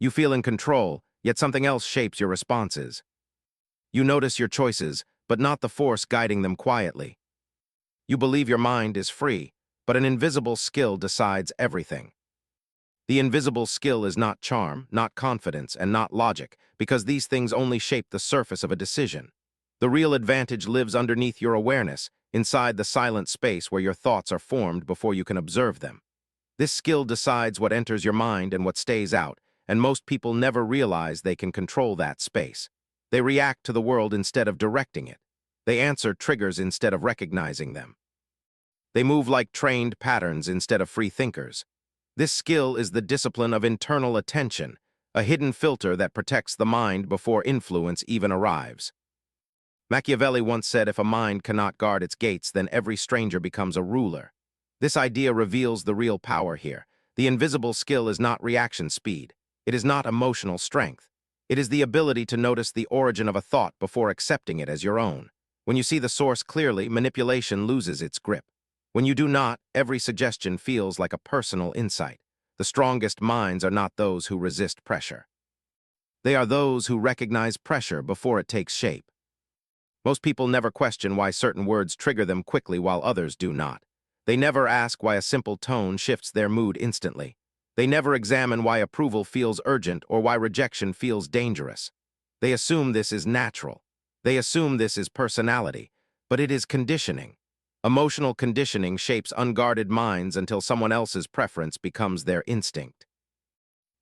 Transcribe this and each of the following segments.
You feel in control, yet something else shapes your responses. You notice your choices, but not the force guiding them quietly. You believe your mind is free, but an invisible skill decides everything. The invisible skill is not charm, not confidence, and not logic, because these things only shape the surface of a decision. The real advantage lives underneath your awareness, inside the silent space where your thoughts are formed before you can observe them. This skill decides what enters your mind and what stays out, and most people never realize they can control that space. They react to the world instead of directing it. They answer triggers instead of recognizing them. They move like trained patterns instead of free thinkers. This skill is the discipline of internal attention, a hidden filter that protects the mind before influence even arrives. Machiavelli once said, if a mind cannot guard its gates, then every stranger becomes a ruler. This idea reveals the real power here. The invisible skill is not reaction speed. It is not emotional strength. It is the ability to notice the origin of a thought before accepting it as your own. When you see the source clearly, manipulation loses its grip. When you do not, every suggestion feels like a personal insight. The strongest minds are not those who resist pressure. They are those who recognize pressure before it takes shape. Most people never question why certain words trigger them quickly while others do not. They never ask why a simple tone shifts their mood instantly. They never examine why approval feels urgent or why rejection feels dangerous. They assume this is natural. They assume this is personality, but it is conditioning. Emotional conditioning shapes unguarded minds until someone else's preference becomes their instinct.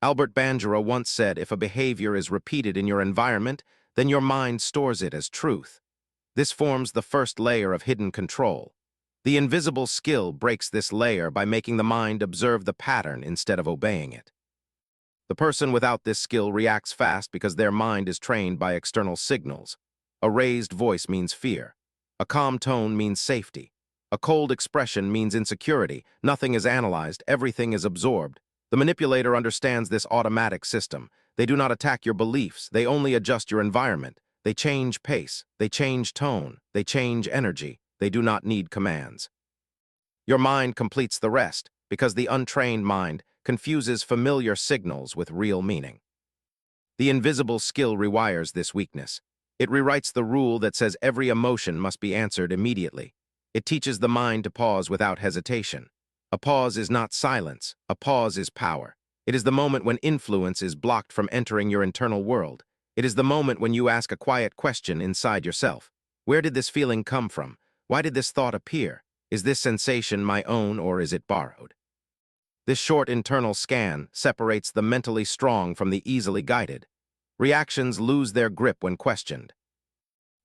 Albert Bandura once said, if a behavior is repeated in your environment, then your mind stores it as truth. This forms the first layer of hidden control. The invisible skill breaks this layer by making the mind observe the pattern instead of obeying it. The person without this skill reacts fast because their mind is trained by external signals. A raised voice means fear. A calm tone means safety. A cold expression means insecurity. Nothing is analyzed, everything is absorbed. The manipulator understands this automatic system. They do not attack your beliefs, they only adjust your environment. They change pace, they change tone, they change energy. They do not need commands. Your mind completes the rest, because the untrained mind confuses familiar signals with real meaning. The invisible skill rewires this weakness. It rewrites the rule that says every emotion must be answered immediately. It teaches the mind to pause without hesitation. A pause is not silence, a pause is power. It is the moment when influence is blocked from entering your internal world. It is the moment when you ask a quiet question inside yourself. Where did this feeling come from? Why did this thought appear? Is this sensation my own or is it borrowed? This short internal scan separates the mentally strong from the easily guided. Reactions lose their grip when questioned.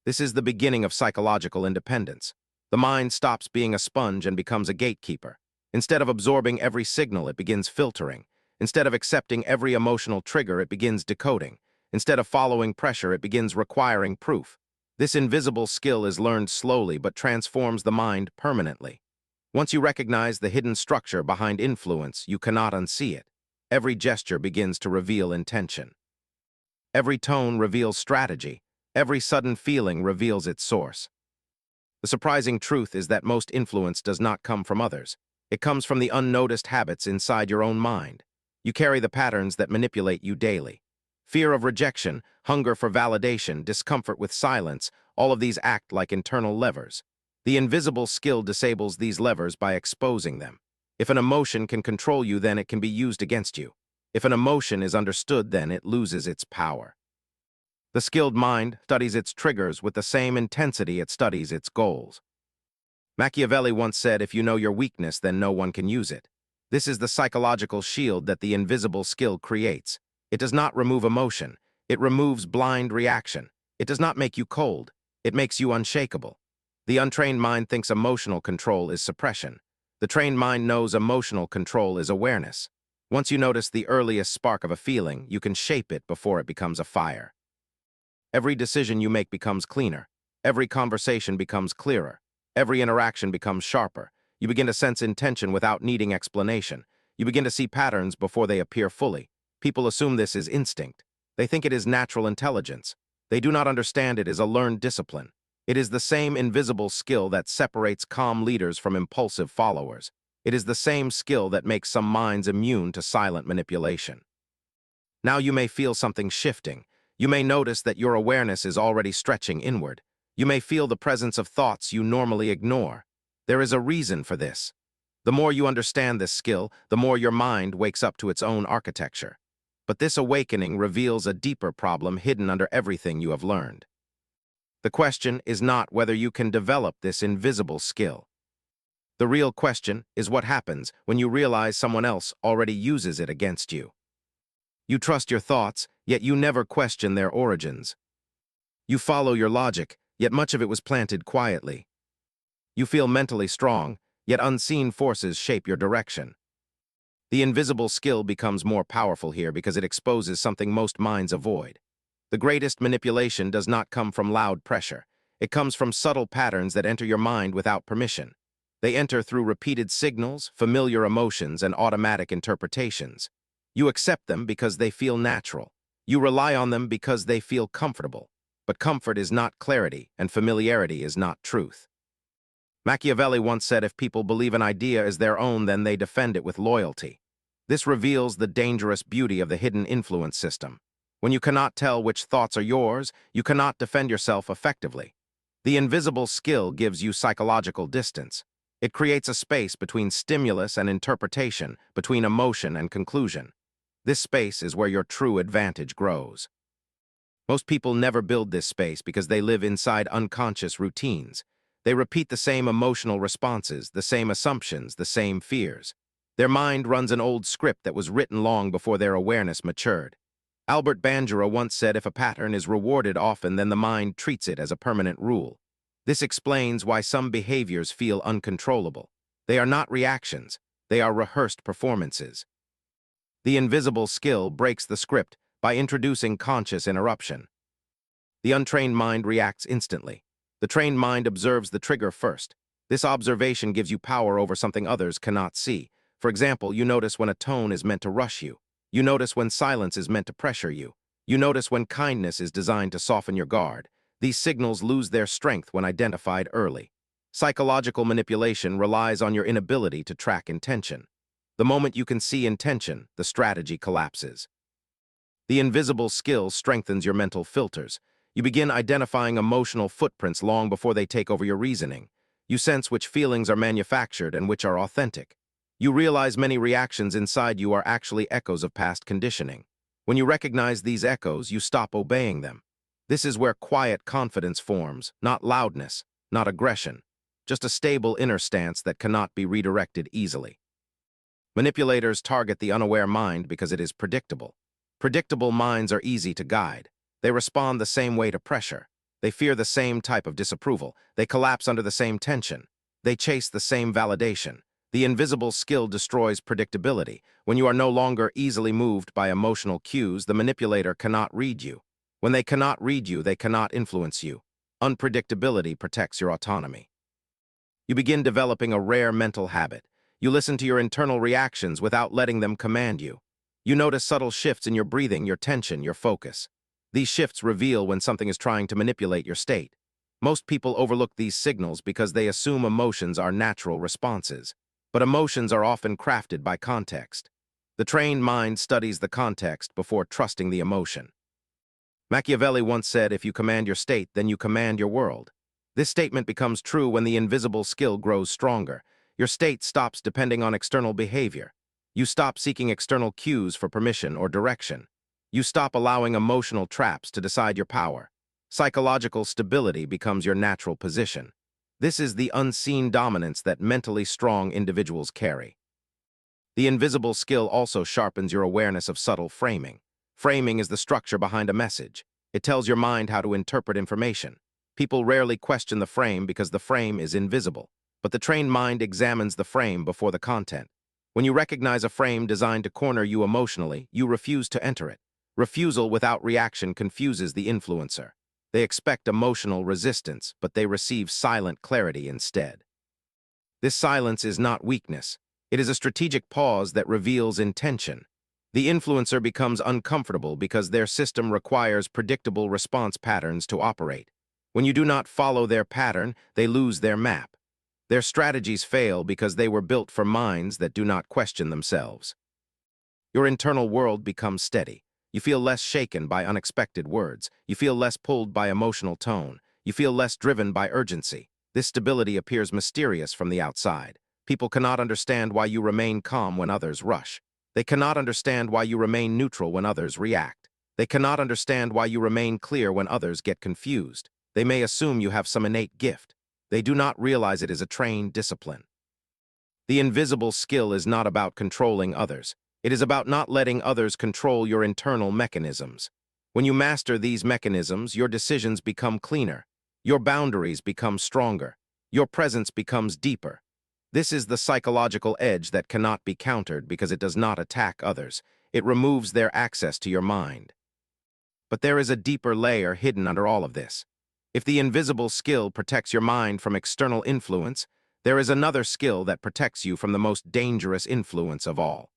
This is the beginning of psychological independence. The mind stops being a sponge and becomes a gatekeeper. Instead of absorbing every signal, it begins filtering. Instead of accepting every emotional trigger, it begins decoding. Instead of following pressure, it begins requiring proof. This invisible skill is learned slowly but transforms the mind permanently. Once you recognize the hidden structure behind influence, you cannot unsee it. Every gesture begins to reveal intention. Every tone reveals strategy. Every sudden feeling reveals its source. The surprising truth is that most influence does not come from others. It comes from the unnoticed habits inside your own mind. You carry the patterns that manipulate you daily. Fear of rejection, hunger for validation, discomfort with silence, all of these act like internal levers. The invisible skill disables these levers by exposing them. If an emotion can control you, then it can be used against you. If an emotion is understood, then it loses its power. The skilled mind studies its triggers with the same intensity it studies its goals. Machiavelli once said, if you know your weakness, then no one can use it. This is the psychological shield that the invisible skill creates. It does not remove emotion. It removes blind reaction. It does not make you cold. It makes you unshakable. The untrained mind thinks emotional control is suppression. The trained mind knows emotional control is awareness. Once you notice the earliest spark of a feeling, you can shape it before it becomes a fire. Every decision you make becomes cleaner. Every conversation becomes clearer. Every interaction becomes sharper. You begin to sense intention without needing explanation. You begin to see patterns before they appear fully. People assume this is instinct. They think it is natural intelligence. They do not understand it is a learned discipline. It is the same invisible skill that separates calm leaders from impulsive followers. It is the same skill that makes some minds immune to silent manipulation. Now you may feel something shifting. You may notice that your awareness is already stretching inward. You may feel the presence of thoughts you normally ignore. There is a reason for this. The more you understand this skill, the more your mind wakes up to its own architecture. But this awakening reveals a deeper problem hidden under everything you have learned. The question is not whether you can develop this invisible skill. The real question is what happens when you realize someone else already uses it against you. You trust your thoughts, yet you never question their origins. You follow your logic, yet much of it was planted quietly. You feel mentally strong, yet unseen forces shape your direction. The invisible skill becomes more powerful here because it exposes something most minds avoid. The greatest manipulation does not come from loud pressure. It comes from subtle patterns that enter your mind without permission. They enter through repeated signals, familiar emotions, and automatic interpretations. You accept them because they feel natural. You rely on them because they feel comfortable. But comfort is not clarity, and familiarity is not truth. Machiavelli once said if people believe an idea is their own, then they defend it with loyalty. This reveals the dangerous beauty of the hidden influence system. When you cannot tell which thoughts are yours, you cannot defend yourself effectively. The invisible skill gives you psychological distance. It creates a space between stimulus and interpretation, between emotion and conclusion. This space is where your true advantage grows. Most people never build this space because they live inside unconscious routines. They repeat the same emotional responses, the same assumptions, the same fears. Their mind runs an old script that was written long before their awareness matured. Albert Bandura once said if a pattern is rewarded often, then the mind treats it as a permanent rule. This explains why some behaviors feel uncontrollable. They are not reactions, they are rehearsed performances. The invisible skill breaks the script by introducing conscious interruption. The untrained mind reacts instantly. The trained mind observes the trigger first. This observation gives you power over something others cannot see. For example, you notice when a tone is meant to rush you. You notice when silence is meant to pressure you. You notice when kindness is designed to soften your guard. These signals lose their strength when identified early. Psychological manipulation relies on your inability to track intention. The moment you can see intention, the strategy collapses. The invisible skill strengthens your mental filters. You begin identifying emotional footprints long before they take over your reasoning. You sense which feelings are manufactured and which are authentic. You realize many reactions inside you are actually echoes of past conditioning. When you recognize these echoes, you stop obeying them. This is where quiet confidence forms, not loudness, not aggression, just a stable inner stance that cannot be redirected easily. Manipulators target the unaware mind because it is predictable. Predictable minds are easy to guide. They respond the same way to pressure. They fear the same type of disapproval. They collapse under the same tension. They chase the same validation. The invisible skill destroys predictability. When you are no longer easily moved by emotional cues, the manipulator cannot read you. When they cannot read you, they cannot influence you. Unpredictability protects your autonomy. You begin developing a rare mental habit. You listen to your internal reactions without letting them command you. You notice subtle shifts in your breathing, your tension, your focus. These shifts reveal when something is trying to manipulate your state. Most people overlook these signals because they assume emotions are natural responses. But emotions are often crafted by context. The trained mind studies the context before trusting the emotion. Machiavelli once said, if you command your state, then you command your world. This statement becomes true when the invisible skill grows stronger. Your state stops depending on external behavior. You stop seeking external cues for permission or direction. You stop allowing emotional traps to decide your power. Psychological stability becomes your natural position. This is the unseen dominance that mentally strong individuals carry. The invisible skill also sharpens your awareness of subtle framing. Framing is the structure behind a message. It tells your mind how to interpret information. People rarely question the frame because the frame is invisible, but the trained mind examines the frame before the content. When you recognize a frame designed to corner you emotionally, you refuse to enter it. Refusal without reaction confuses the influencer. They expect emotional resistance, but they receive silent clarity instead. This silence is not weakness. It is a strategic pause that reveals intention. The influencer becomes uncomfortable because their system requires predictable response patterns to operate. When you do not follow their pattern, they lose their map. Their strategies fail because they were built for minds that do not question themselves. Your internal world becomes steady. You feel less shaken by unexpected words. You feel less pulled by emotional tone. You feel less driven by urgency. This stability appears mysterious from the outside. People cannot understand why you remain calm when others rush. They cannot understand why you remain neutral when others react. They cannot understand why you remain clear when others get confused. They may assume you have some innate gift. They do not realize it is a trained discipline. The invisible skill is not about controlling others. It is about not letting others control your internal mechanisms. When you master these mechanisms, your decisions become cleaner. Your boundaries become stronger. Your presence becomes deeper. This is the psychological edge that cannot be countered because it does not attack others. It removes their access to your mind. But there is a deeper layer hidden under all of this. If the invisible skill protects your mind from external influence, there is another skill that protects you from the most dangerous influence of all.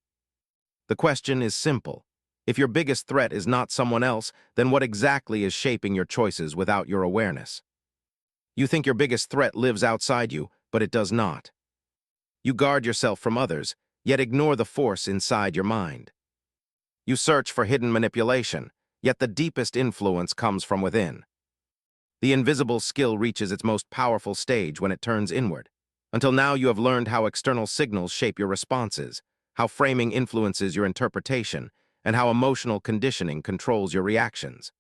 The question is simple. If your biggest threat is not someone else, then what exactly is shaping your choices without your awareness? You think your biggest threat lives outside you, but it does not. You guard yourself from others, yet ignore the force inside your mind. You search for hidden manipulation, yet the deepest influence comes from within. The invisible skill reaches its most powerful stage when it turns inward. Until now, you have learned how external signals shape your responses, how framing influences your interpretation, and how emotional conditioning controls your reactions.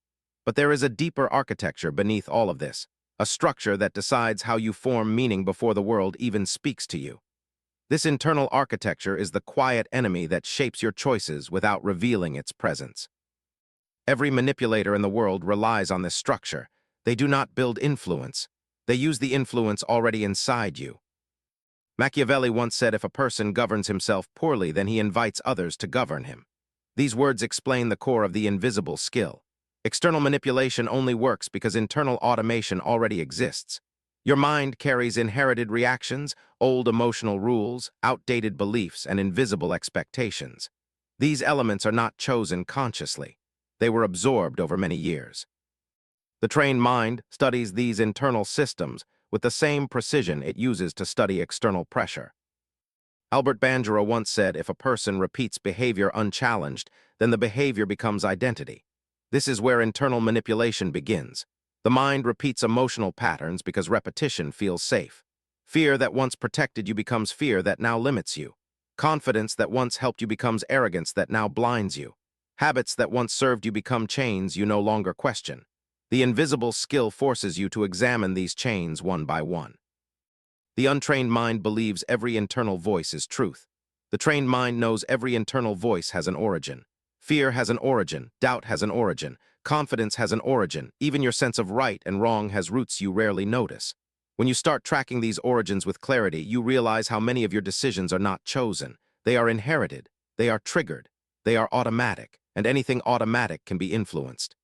But there is a deeper architecture beneath all of this, a structure that decides how you form meaning before the world even speaks to you. This internal architecture is the quiet enemy that shapes your choices without revealing its presence. Every manipulator in the world relies on this structure. They do not build influence. They use the influence already inside you. Machiavelli once said, if a person governs himself poorly, then he invites others to govern him. These words explain the core of the invisible skill. External manipulation only works because internal automation already exists. Your mind carries inherited reactions, old emotional rules, outdated beliefs, and invisible expectations. These elements are not chosen consciously. They were absorbed over many years. The trained mind studies these internal systems with the same precision it uses to study external pressure. Albert Bandura once said, if a person repeats behavior unchallenged, then the behavior becomes identity. This is where internal manipulation begins. The mind repeats emotional patterns because repetition feels safe. Fear that once protected you becomes fear that now limits you. Confidence that once helped you becomes arrogance that now blinds you. Habits that once served you become chains you no longer question. The invisible skill forces you to examine these chains one by one. The untrained mind believes every internal voice is truth. The trained mind knows every internal voice has an origin. Fear has an origin, doubt has an origin, confidence has an origin, even your sense of right and wrong has roots you rarely notice. When you start tracking these origins with clarity, you realize how many of your decisions are not chosen. They are inherited, they are triggered, they are automatic, and anything automatic can be influenced.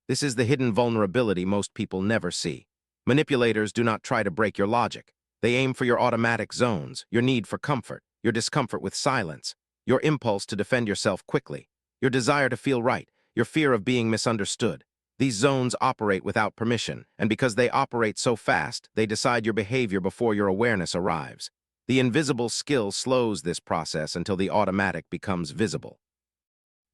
This is the hidden vulnerability most people never see. Manipulators do not try to break your logic. They aim for your automatic zones, your need for comfort, your discomfort with silence, your impulse to defend yourself quickly, your desire to feel right, your fear of being misunderstood. These zones operate without permission, and because they operate so fast, they decide your behavior before your awareness arrives. The invisible skill slows this process until the automatic becomes visible.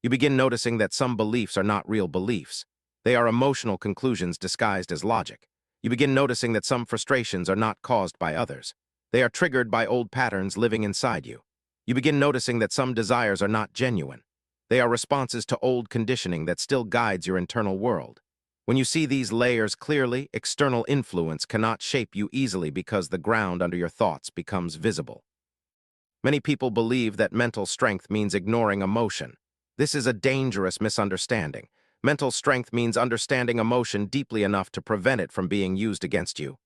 You begin noticing that some beliefs are not real beliefs. They are emotional conclusions disguised as logic. You begin noticing that some frustrations are not caused by others. They are triggered by old patterns living inside you. You begin noticing that some desires are not genuine. They are responses to old conditioning that still guides your internal world. When you see these layers clearly, external influence cannot shape you easily because the ground under your thoughts becomes visible. Many people believe that mental strength means ignoring emotion. This is a dangerous misunderstanding. Mental strength means understanding emotion deeply enough to prevent it from being used against you.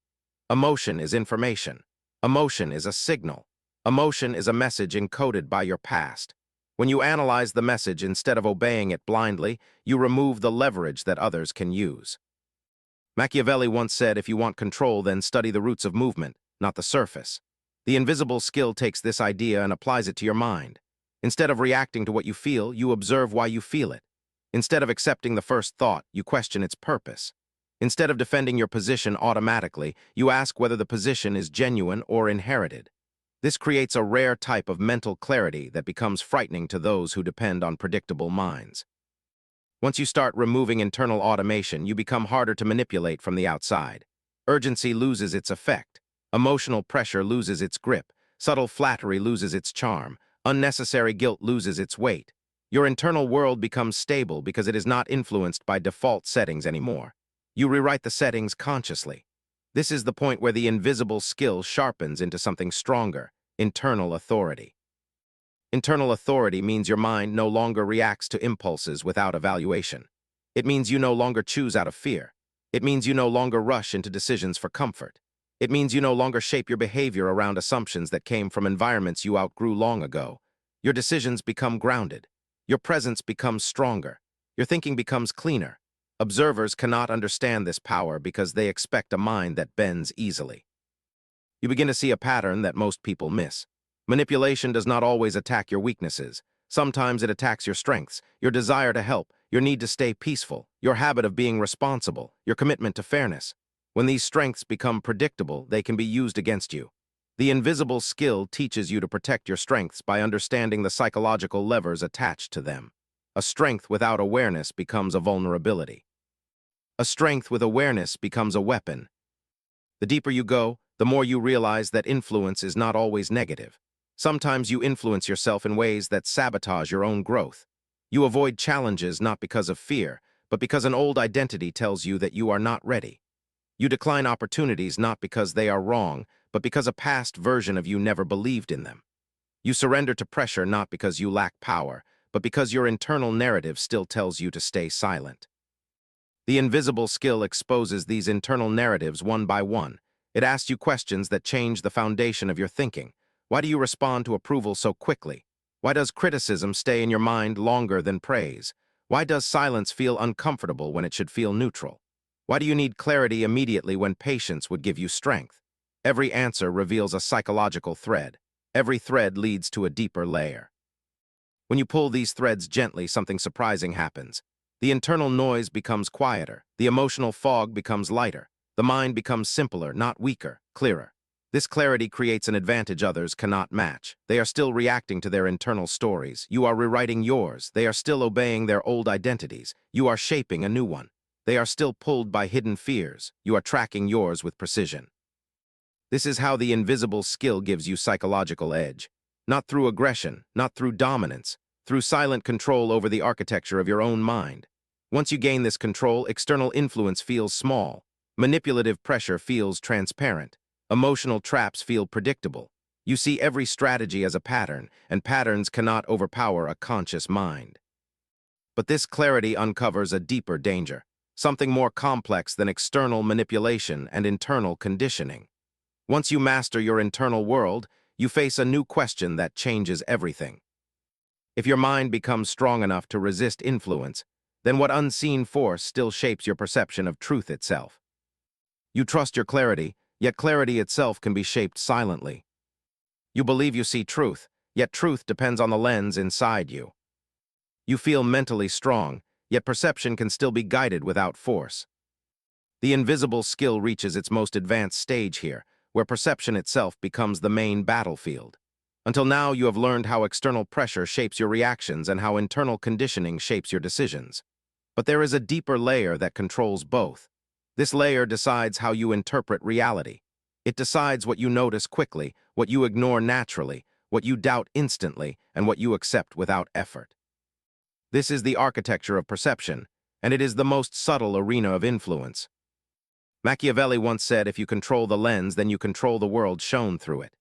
Emotion is information. Emotion is a signal. Emotion is a message encoded by your past. When you analyze the message instead of obeying it blindly, you remove the leverage that others can use. Machiavelli once said, if you want control, then study the roots of movement, not the surface. The invisible skill takes this idea and applies it to your mind. Instead of reacting to what you feel, you observe why you feel it. Instead of accepting the first thought, you question its purpose. Instead of defending your position automatically, you ask whether the position is genuine or inherited. This creates a rare type of mental clarity that becomes frightening to those who depend on predictable minds. Once you start removing internal automation, you become harder to manipulate from the outside. Urgency loses its effect. Emotional pressure loses its grip. Subtle flattery loses its charm. Unnecessary guilt loses its weight. Your internal world becomes stable because it is not influenced by default settings anymore. You rewrite the settings consciously. This is the point where the invisible skill sharpens into something stronger: internal authority. Internal authority means your mind no longer reacts to impulses without evaluation. It means you no longer choose out of fear. It means you no longer rush into decisions for comfort. It means you no longer shape your behavior around assumptions that came from environments you outgrew long ago. Your decisions become grounded. Your presence becomes stronger. Your thinking becomes cleaner. Observers cannot understand this power because they expect a mind that bends easily. You begin to see a pattern that most people miss. Manipulation does not always attack your weaknesses. Sometimes it attacks your strengths, your desire to help, your need to stay peaceful, your habit of being responsible, your commitment to fairness. When these strengths become predictable, they can be used against you. The invisible skill teaches you to protect your strengths by understanding the psychological levers attached to them. A strength without awareness becomes a vulnerability. A strength with awareness becomes a weapon. The deeper you go, the more you realize that influence is not always negative. Sometimes you influence yourself in ways that sabotage your own growth. You avoid challenges not because of fear, but because an old identity tells you that you are not ready. You decline opportunities not because they are wrong, but because a past version of you never believed in them. You surrender to pressure not because you lack power, but because your internal narrative still tells you to stay silent. The invisible skill exposes these internal narratives one by one. It asks you questions that change the foundation of your thinking. Why do you respond to approval so quickly? Why does criticism stay in your mind longer than praise? Why does silence feel uncomfortable when it should feel neutral? Why do you need clarity immediately when patience would give you strength? Every answer reveals a psychological thread. Every thread leads to a deeper layer. When you pull these threads gently, something surprising happens. The internal noise becomes quieter. The emotional fog becomes lighter. The mind becomes simpler, not weaker, clearer. This clarity creates an advantage others cannot match. They are still reacting to their internal stories. You are rewriting yours. They are still obeying their old identities. You are shaping a new one. They are still pulled by hidden fears. You are tracking yours with precision. This is how the invisible skill gives you psychological edge. Not through aggression, not through dominance, through silent control over the architecture of your own mind. Once you gain this control, external influence feels small. Manipulative pressure feels transparent. Emotional traps feel predictable. You see every strategy as a pattern, and patterns cannot overpower a conscious mind. But this clarity uncovers a deeper danger, something more complex than external manipulation and internal conditioning. Once you master your internal world, you face a new question that changes everything. If your mind becomes strong enough to resist influence, then what unseen force still shapes your perception of truth itself? You trust your clarity, yet clarity itself can be shaped silently. You believe you see truth, yet truth depends on the lens inside you. You feel mentally strong, yet perception can still be guided without force. The invisible skill reaches its most advanced stage here, where perception itself becomes the main battlefield. Until now, you have learned how external pressure shapes your reactions and how internal conditioning shapes your decisions. But there is a deeper layer that controls both. This layer decides how you interpret reality. It decides what you notice quickly, what you ignore naturally, what you doubt instantly, and what you accept without effort. This is the architecture of perception, and it is the most subtle arena of influence. Machiavelli once said, if you control the lens, then you control the world shown through it.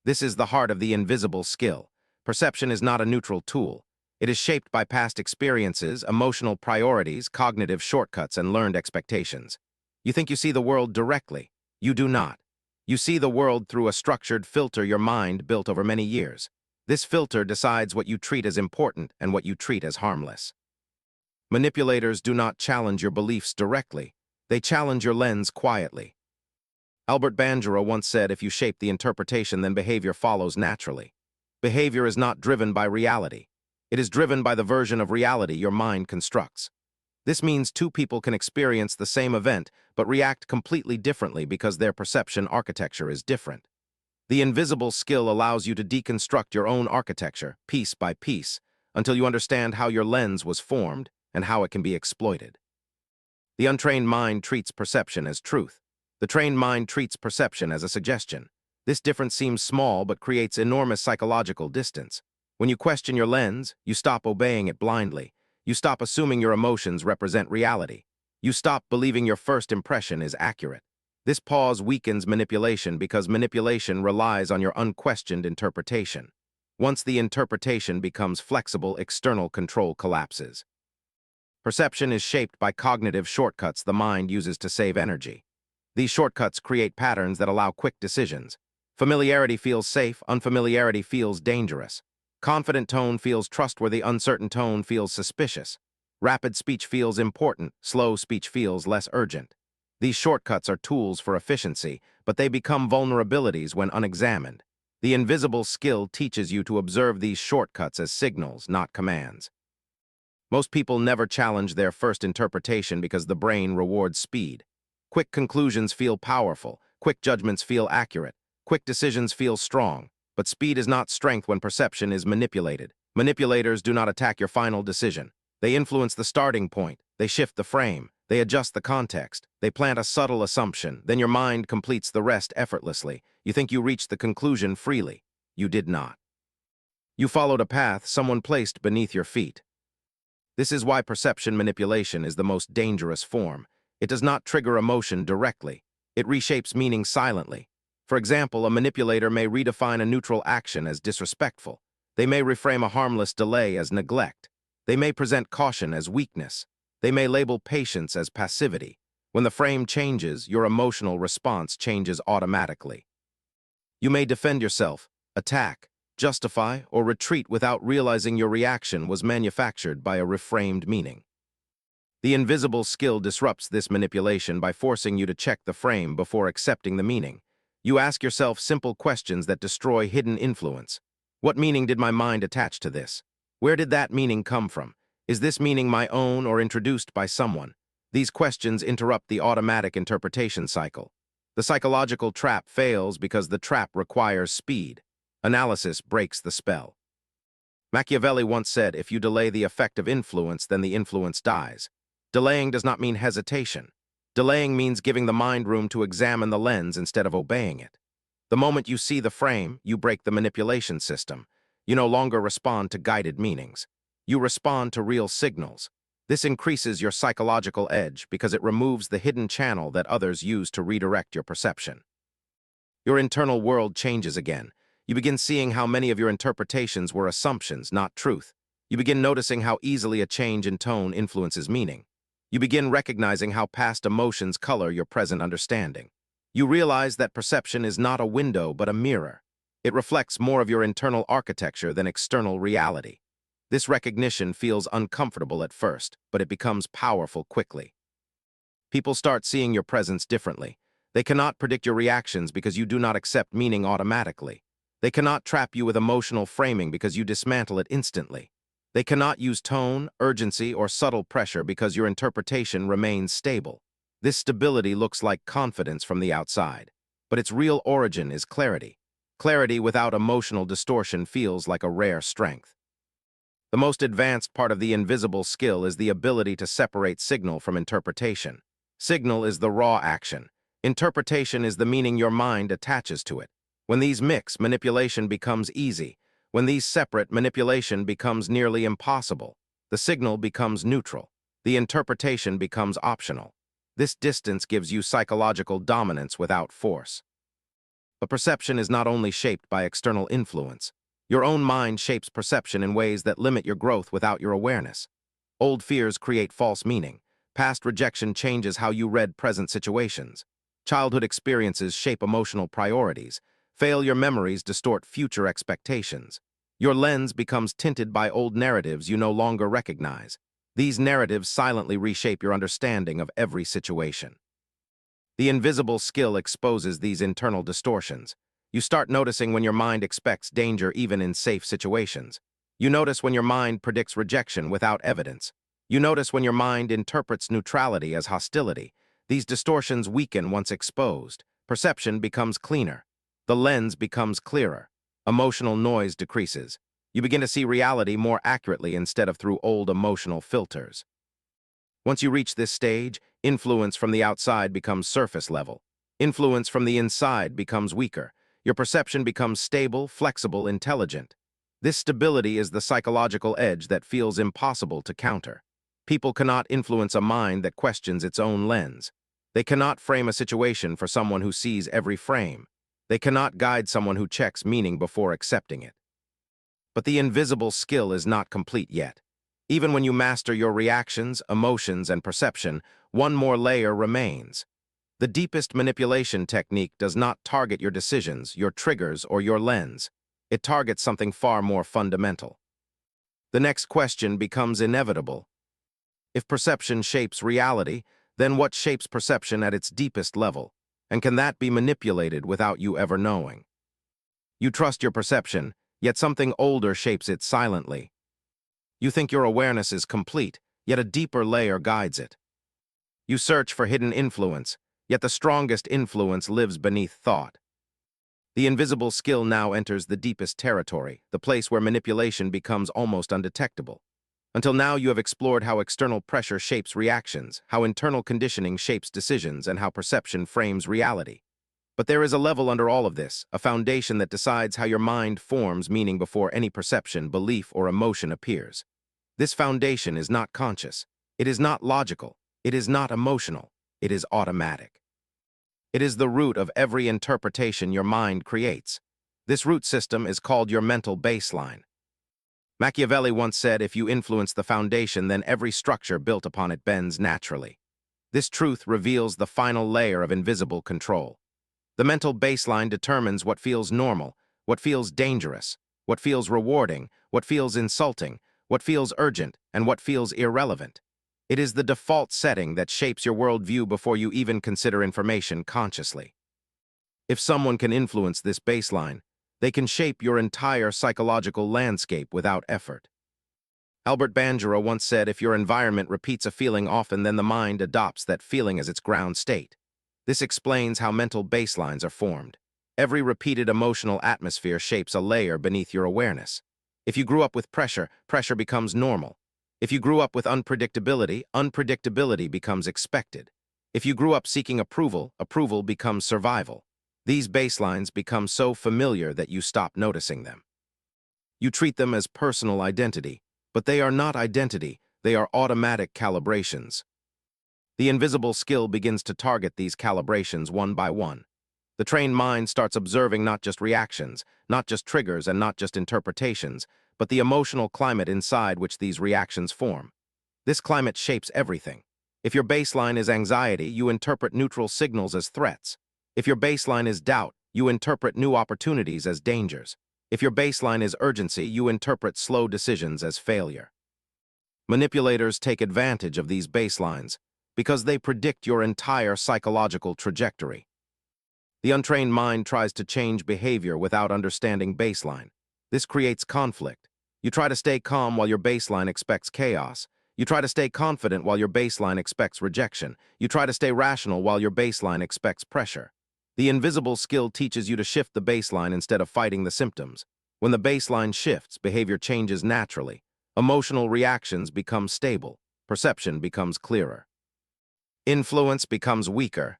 This is the heart of the invisible skill. Perception is not a neutral tool. It is shaped by past experiences, emotional priorities, cognitive shortcuts, and learned expectations. You think you see the world directly. You do not. You see the world through a structured filter your mind built over many years. This filter decides what you treat as important and what you treat as harmless. Manipulators do not challenge your beliefs directly. They challenge your lens quietly. Albert Bandura once said, if you shape the interpretation, then behavior follows naturally. Behavior is not driven by reality. It is driven by the version of reality your mind constructs. This means two people can experience the same event, but react completely differently because their perception architecture is different. The invisible skill allows you to deconstruct your own architecture, piece by piece, until you understand how your lens was formed and how it can be exploited. The untrained mind treats perception as truth. The trained mind treats perception as a suggestion. This difference seems small but creates enormous psychological distance. When you question your lens, you stop obeying it blindly. You stop assuming your emotions represent reality. You stop believing your first impression is accurate. This pause weakens manipulation because manipulation relies on your unquestioned interpretation. Once the interpretation becomes flexible, external control collapses. Perception is shaped by cognitive shortcuts the mind uses to save energy. These shortcuts create patterns that allow quick decisions. Familiarity feels safe, unfamiliarity feels dangerous. Confident tone feels trustworthy, uncertain tone feels suspicious. Rapid speech feels important, slow speech feels less urgent. These shortcuts are tools for efficiency, but they become vulnerabilities when unexamined. The invisible skill teaches you to observe these shortcuts as signals, not commands. Most people never challenge their first interpretation because the brain rewards speed. Quick conclusions feel powerful, quick judgments feel accurate, quick decisions feel strong, but speed is not strength when perception is manipulated. Manipulators do not attack your final decision. They influence the starting point, they shift the frame, they adjust the context, they plant a subtle assumption, then your mind completes the rest effortlessly. You think you reached the conclusion freely. You did not. You followed a path someone placed beneath your feet. This is why perception manipulation is the most dangerous form. It does not trigger emotion directly. It reshapes meaning silently. For example, a manipulator may redefine a neutral action as disrespectful. They may reframe a harmless delay as neglect. They may present caution as weakness. They may label patience as passivity. When the frame changes, your emotional response changes automatically. You may defend yourself, attack, justify, or retreat without realizing your reaction was manufactured by a reframed meaning. The invisible skill disrupts this manipulation by forcing you to check the frame before accepting the meaning. You ask yourself simple questions that destroy hidden influence. What meaning did my mind attach to this? Where did that meaning come from? Is this meaning my own or introduced by someone? These questions interrupt the automatic interpretation cycle. The psychological trap fails because the trap requires speed. Analysis breaks the spell. Machiavelli once said, if you delay the effect of influence, then the influence dies. Delaying does not mean hesitation. Delaying means giving the mind room to examine the lens instead of obeying it. The moment you see the frame, you break the manipulation system. You no longer respond to guided meanings. You respond to real signals. This increases your psychological edge because it removes the hidden channel that others use to redirect your perception. Your internal world changes again. You begin seeing how many of your interpretations were assumptions, not truth. You begin noticing how easily a change in tone influences meaning. You begin recognizing how past emotions color your present understanding. You realize that perception is not a window but a mirror. It reflects more of your internal architecture than external reality. This recognition feels uncomfortable at first, but it becomes powerful quickly. People start seeing your presence differently. They cannot predict your reactions because you do not accept meaning automatically. They cannot trap you with emotional framing because you dismantle it instantly. They cannot use tone, urgency, or subtle pressure because your interpretation remains stable. This stability looks like confidence from the outside, but its real origin is clarity. Clarity without emotional distortion feels like a rare strength. The most advanced part of the invisible skill is the ability to separate signal from interpretation. Signal is the raw action. Interpretation is the meaning your mind attaches to it. When these mix, manipulation becomes easy. When these separate, manipulation becomes nearly impossible. The signal becomes neutral. The interpretation becomes optional. This distance gives you psychological dominance without force. But perception is not only shaped by external influence. Your own mind shapes perception in ways that limit your growth without your awareness. Old fears create false meaning. Past rejection changes how you read present situations. Childhood experiences shape emotional priorities. Failure memories distort future expectations. Your lens becomes tinted by old narratives you no longer recognize. These narratives silently reshape your understanding of every situation. The invisible skill exposes these internal distortions. You start noticing when your mind expects danger even in safe situations. You notice when your mind predicts rejection without evidence. You notice when your mind interprets neutrality as hostility. These distortions weaken once exposed. Perception becomes cleaner. The lens becomes clearer. Emotional noise decreases. You begin to see reality more accurately instead of through old emotional filters. Once you reach this stage, influence from the outside becomes surface level. Influence from the inside becomes weaker. Your perception becomes stable, flexible, intelligent. This stability is the psychological edge that feels impossible to counter. People cannot influence a mind that questions its own lens. They cannot frame a situation for someone who sees every frame. They cannot guide someone who checks meaning before accepting it. But the invisible skill is not complete yet. Even when you master your reactions, emotions, and perception, one more layer remains. The deepest manipulation technique does not target your decisions, your triggers, or your lens. It targets something far more fundamental. The next question becomes inevitable. If perception shapes reality, then what shapes perception at its deepest level? And can that be manipulated without you ever knowing? You trust your perception, yet something older shapes it silently. You think your awareness is complete, yet a deeper layer guides it. You search for hidden influence, yet the strongest influence lives beneath thought. The invisible skill now enters the deepest territory, the place where manipulation becomes almost undetectable. Until now, you have explored how external pressure shapes reactions, how internal conditioning shapes decisions, and how perception frames reality. But there is a level under all of this, a foundation that decides how your mind forms meaning before any perception, belief, or emotion appears. This foundation is not conscious. It is not logical. It is not emotional. It is automatic. It is the root of every interpretation your mind creates. This root system is called your mental baseline. Machiavelli once said, if you influence the foundation, then every structure built upon it bends naturally. This truth reveals the final layer of invisible control. The mental baseline determines what feels normal, what feels dangerous, what feels rewarding, what feels insulting, what feels urgent, and what feels irrelevant. It is the default setting that shapes your worldview before you even consider information consciously. If someone can influence this baseline, they can shape your entire psychological landscape without effort. Albert Bandura once said, if your environment repeats a feeling often, then the mind adopts that feeling as its ground state. This explains how mental baselines are formed. Every repeated emotional atmosphere shapes a layer beneath your awareness. If you grew up with pressure, pressure becomes normal. If you grew up with unpredictability, unpredictability becomes expected. If you grew up seeking approval, approval becomes survival. These baselines become so familiar that you stop noticing them. You treat them as personal identity, but they are not identity, they are automatic calibrations. The invisible skill begins to target these calibrations one by one. The trained mind starts observing not just reactions, not just triggers, and not just interpretations, but the emotional climate inside which these reactions form. This climate shapes everything. If your baseline is anxiety, you interpret neutral signals as threats. If your baseline is doubt, you interpret new opportunities as dangers. If your baseline is urgency, you interpret slow decisions as failure. Manipulators take advantage of these baselines because they predict your entire psychological trajectory. The untrained mind tries to change behavior without understanding baseline. This creates conflict. You try to stay calm while your baseline expects chaos. You try to stay confident while your baseline expects rejection. You try to stay rational while your baseline expects pressure. The invisible skill teaches you to shift the baseline instead of fighting the symptoms. When the baseline shifts, behavior changes naturally. Emotional reactions become stable. Perception becomes clearer. Influence becomes weaker.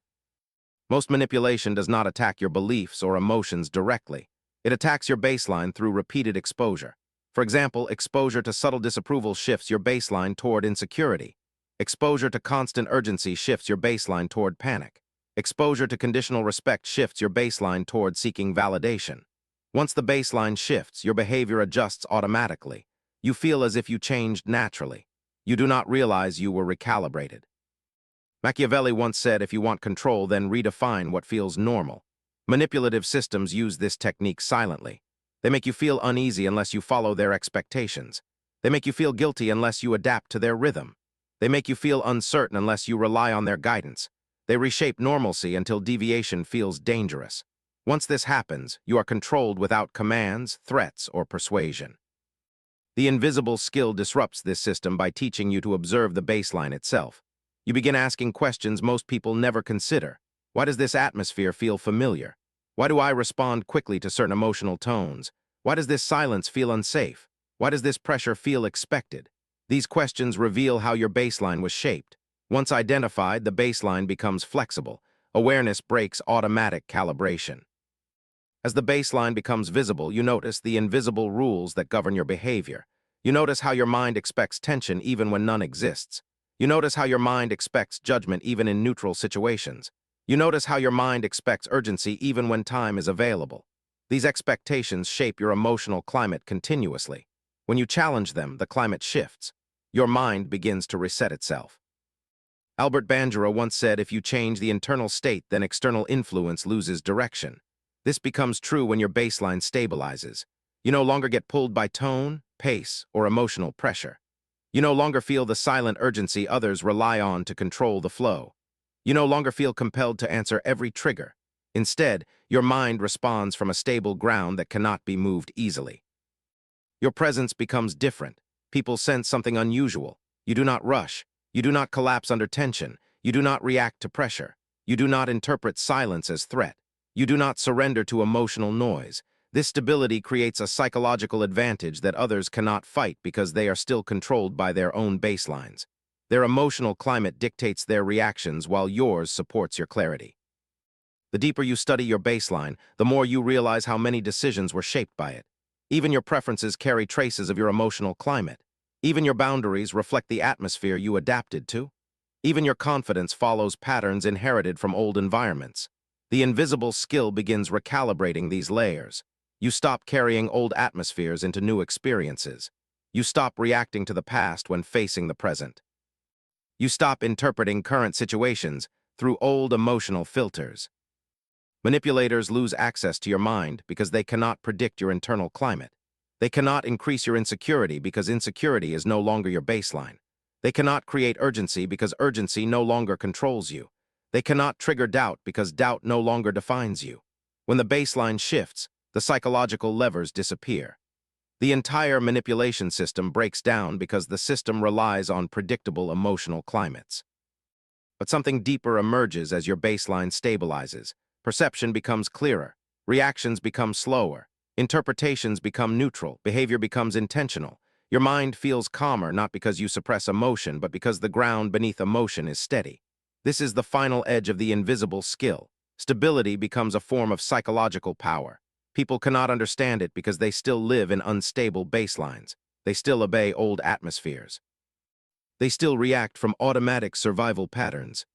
Most manipulation does not attack your beliefs or emotions directly. It attacks your baseline through repeated exposure. For example, exposure to subtle disapproval shifts your baseline toward insecurity. Exposure to constant urgency shifts your baseline toward panic. Exposure to conditional respect shifts your baseline toward seeking validation. Once the baseline shifts, your behavior adjusts automatically. You feel as if you changed naturally. You do not realize you were recalibrated. Machiavelli once said, if you want control, then redefine what feels normal. Manipulative systems use this technique silently. They make you feel uneasy unless you follow their expectations. They make you feel guilty unless you adapt to their rhythm. They make you feel uncertain unless you rely on their guidance. They reshape normalcy until deviation feels dangerous. Once this happens, you are controlled without commands, threats, or persuasion. The invisible skill disrupts this system by teaching you to observe the baseline itself. You begin asking questions most people never consider. Why does this atmosphere feel familiar? Why do I respond quickly to certain emotional tones? Why does this silence feel unsafe? Why does this pressure feel expected? These questions reveal how your baseline was shaped. Once identified, the baseline becomes flexible. Awareness breaks automatic calibration. As the baseline becomes visible, you notice the invisible rules that govern your behavior. You notice how your mind expects tension even when none exists. You notice how your mind expects judgment even in neutral situations. You notice how your mind expects urgency even when time is available. These expectations shape your emotional climate continuously. When you challenge them, the climate shifts. Your mind begins to reset itself. Albert Bandura once said, if you change the internal state, then external influence loses direction. This becomes true when your baseline stabilizes. You no longer get pulled by tone, pace, or emotional pressure. You no longer feel the silent urgency others rely on to control the flow. You no longer feel compelled to answer every trigger. Instead, your mind responds from a stable ground that cannot be moved easily. Your presence becomes different. People sense something unusual. You do not rush. You do not collapse under tension. You do not react to pressure. You do not interpret silence as threat. You do not surrender to emotional noise. This stability creates a psychological advantage that others cannot fight because they are still controlled by their own baselines. Their emotional climate dictates their reactions while yours supports your clarity. The deeper you study your baseline, the more you realize how many decisions were shaped by it. Even your preferences carry traces of your emotional climate. Even your boundaries reflect the atmosphere you adapted to. Even your confidence follows patterns inherited from old environments. The invisible skill begins recalibrating these layers. You stop carrying old atmospheres into new experiences. You stop reacting to the past when facing the present. You stop interpreting current situations through old emotional filters. Manipulators lose access to your mind because they cannot predict your internal climate. They cannot increase your insecurity because insecurity is no longer your baseline. They cannot create urgency because urgency no longer controls you. They cannot trigger doubt because doubt no longer defines you. When the baseline shifts, the psychological levers disappear. The entire manipulation system breaks down because the system relies on predictable emotional climates. But something deeper emerges as your baseline stabilizes. Perception becomes clearer. Reactions become slower. Interpretations become neutral. Behavior becomes intentional. Your mind feels calmer not because you suppress emotion, but because the ground beneath emotion is steady. This is the final edge of the invisible skill. Stability becomes a form of psychological power. People cannot understand it because they still live in unstable baselines. They still obey old atmospheres. They still react from automatic survival patterns.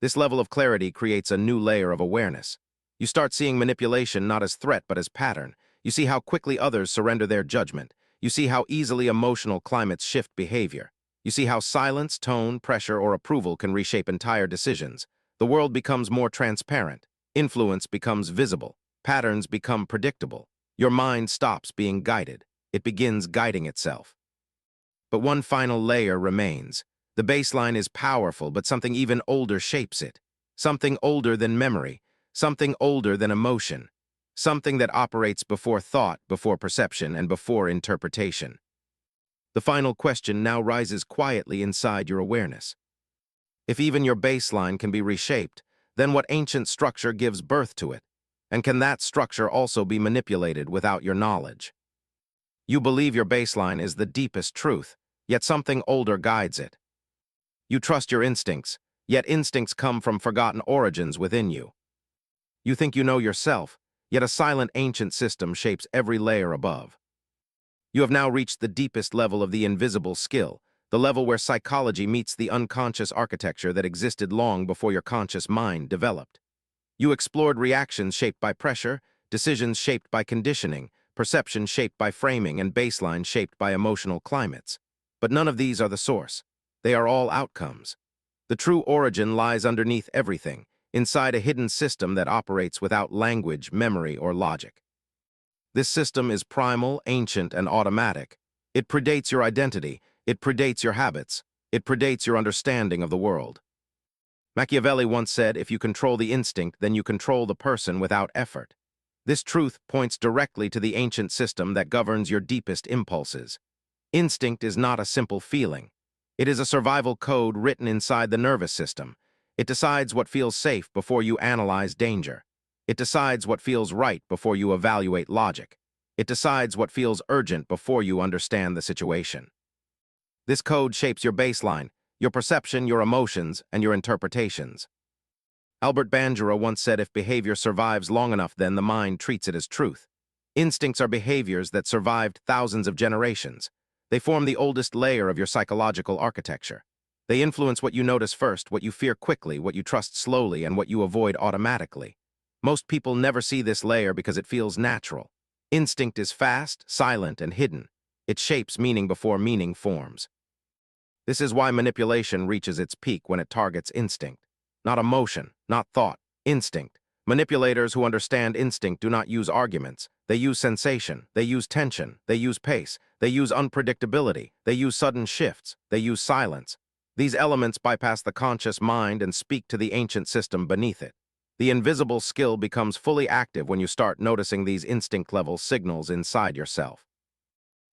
This level of clarity creates a new layer of awareness. You start seeing manipulation not as threat but as pattern. You see how quickly others surrender their judgment. You see how easily emotional climates shift behavior. You see how silence, tone, pressure, or approval can reshape entire decisions. The world becomes more transparent. Influence becomes visible. Patterns become predictable. Your mind stops being guided. It begins guiding itself. But one final layer remains. The baseline is powerful, but something even older shapes it. Something older than memory. Something older than emotion. Something that operates before thought, before perception, and before interpretation. The final question now rises quietly inside your awareness. If even your baseline can be reshaped, then what ancient structure gives birth to it? And can that structure also be manipulated without your knowledge? You believe your baseline is the deepest truth, yet something older guides it. You trust your instincts, yet instincts come from forgotten origins within you. You think you know yourself, yet a silent ancient system shapes every layer above. You have now reached the deepest level of the invisible skill, the level where psychology meets the unconscious architecture that existed long before your conscious mind developed. You explored reactions shaped by pressure, decisions shaped by conditioning, perception shaped by framing, and baseline shaped by emotional climates. But none of these are the source. They are all outcomes. The true origin lies underneath everything, inside a hidden system that operates without language, memory, or logic. This system is primal, ancient, and automatic. It predates your identity, it predates your habits, it predates your understanding of the world. Machiavelli once said, if you control the instinct, then you control the person without effort. This truth points directly to the ancient system that governs your deepest impulses. Instinct is not a simple feeling. It is a survival code written inside the nervous system. It decides what feels safe before you analyze danger. It decides what feels right before you evaluate logic. It decides what feels urgent before you understand the situation. This code shapes your baseline, your perception, your emotions, and your interpretations. Albert Bandura once said if behavior survives long enough, then the mind treats it as truth. Instincts are behaviors that survived thousands of generations. They form the oldest layer of your psychological architecture. They influence what you notice first, what you fear quickly, what you trust slowly, and what you avoid automatically. Most people never see this layer because it feels natural. Instinct is fast, silent, and hidden. It shapes meaning before meaning forms. This is why manipulation reaches its peak when it targets instinct. Not emotion, not thought, instinct. Manipulators who understand instinct do not use arguments. They use sensation, they use tension, they use pace, they use unpredictability, they use sudden shifts, they use silence. These elements bypass the conscious mind and speak to the ancient system beneath it. The invisible skill becomes fully active when you start noticing these instinct-level signals inside yourself.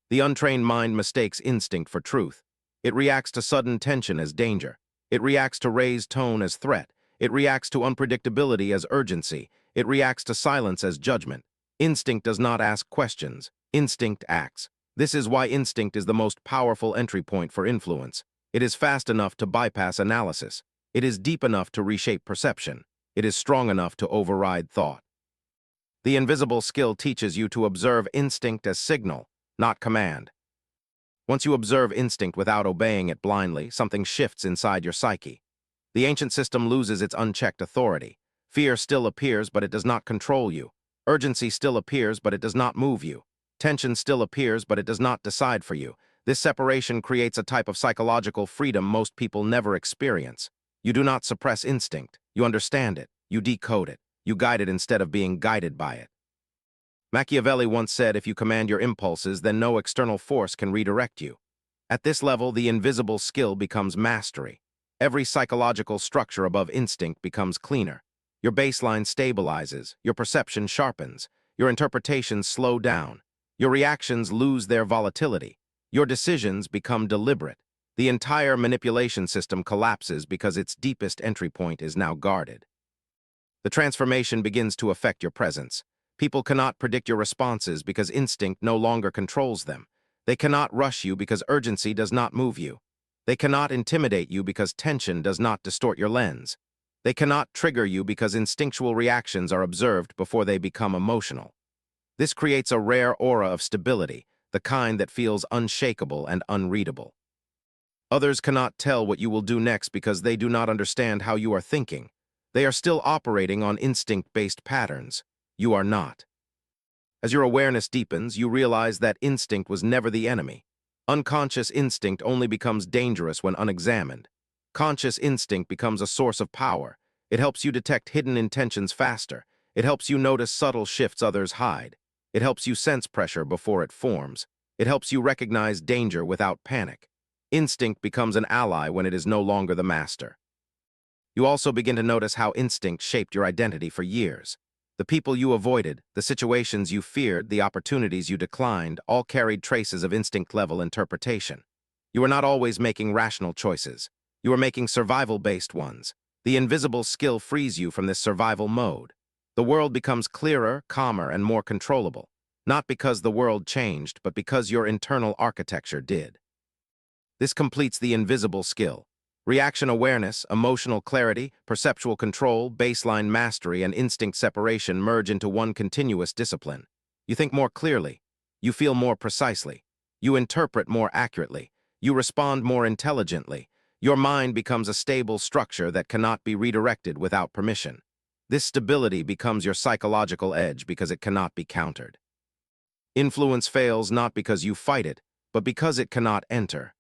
The untrained mind mistakes instinct for truth. It reacts to sudden tension as danger. It reacts to raised tone as threat. It reacts to unpredictability as urgency. It reacts to silence as judgment. Instinct does not ask questions. Instinct acts. This is why instinct is the most powerful entry point for influence. It is fast enough to bypass analysis. It is deep enough to reshape perception. It is strong enough to override thought. The invisible skill teaches you to observe instinct as signal, not command. Once you observe instinct without obeying it blindly, something shifts inside your psyche. The ancient system loses its unchecked authority. Fear still appears, but it does not control you. Urgency still appears, but it does not move you. Tension still appears, but it does not decide for you. This separation creates a type of psychological freedom most people never experience. You do not suppress instinct. You understand it. You decode it. You guide it instead of being guided by it. Machiavelli once said, if you command your impulses, then no external force can redirect you. At this level, the invisible skill becomes mastery. Every psychological structure above instinct becomes cleaner. Your baseline stabilizes, your perception sharpens, your interpretations slow down, your reactions lose their volatility, your decisions become deliberate. The entire manipulation system collapses because its deepest entry point is now guarded. The transformation begins to affect your presence. People cannot predict your responses because instinct no longer controls them. They cannot rush you because urgency does not move you. They cannot intimidate you because tension does not distort your lens. They cannot trigger you because instinctual reactions are observed before they become emotional. This creates a rare aura of stability, the kind that feels unshakable and unreadable. Others cannot tell what you will do next because they do not understand how you are thinking. They are still operating on instinct-based patterns. You are not. As your awareness deepens, you realize that instinct was never the enemy. Unconscious instinct only becomes dangerous when unexamined. Conscious instinct becomes a source of power. It helps you detect hidden intentions faster. It helps you notice subtle shifts others hide. It helps you sense pressure before it forms. It helps you recognize danger without panic. Instinct becomes an ally when it is no longer the master. You also begin to notice how instinct shaped your identity for years. The people you avoided, the situations you feared, the opportunities you declined, all carried traces of instinct-level interpretation. You are not always making rational choices. You are making survival-based ones. The invisible skill frees you from this survival mode. The world becomes clearer, calmer, and more controllable, not because the world changed, but because your internal architecture did. This completes the invisible skill. Reaction awareness, emotional clarity, perceptual control, baseline mastery, and instinct separation merge into one continuous discipline. You think more clearly. You feel more precisely. You interpret more accurately. You respond more intelligently. Your mind becomes a stable structure that cannot be redirected without permission. This stability becomes your psychological edge because it cannot be countered. Influence fails not because you fight it, but because it cannot enter.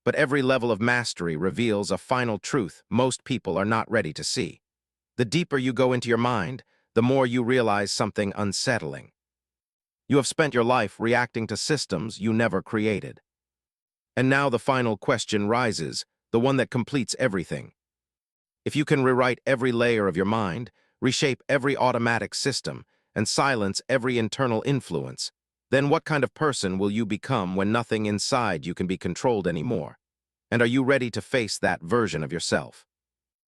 But every level of mastery reveals a final truth most people are not ready to see. The deeper you go into your mind, the more you realize something unsettling. You have spent your life reacting to systems you never created. And now the final question rises, the one that completes everything. If you can rewrite every layer of your mind, reshape every automatic system, and silence every internal influence, then what kind of person will you become when nothing inside you can be controlled anymore? And are you ready to face that version of yourself?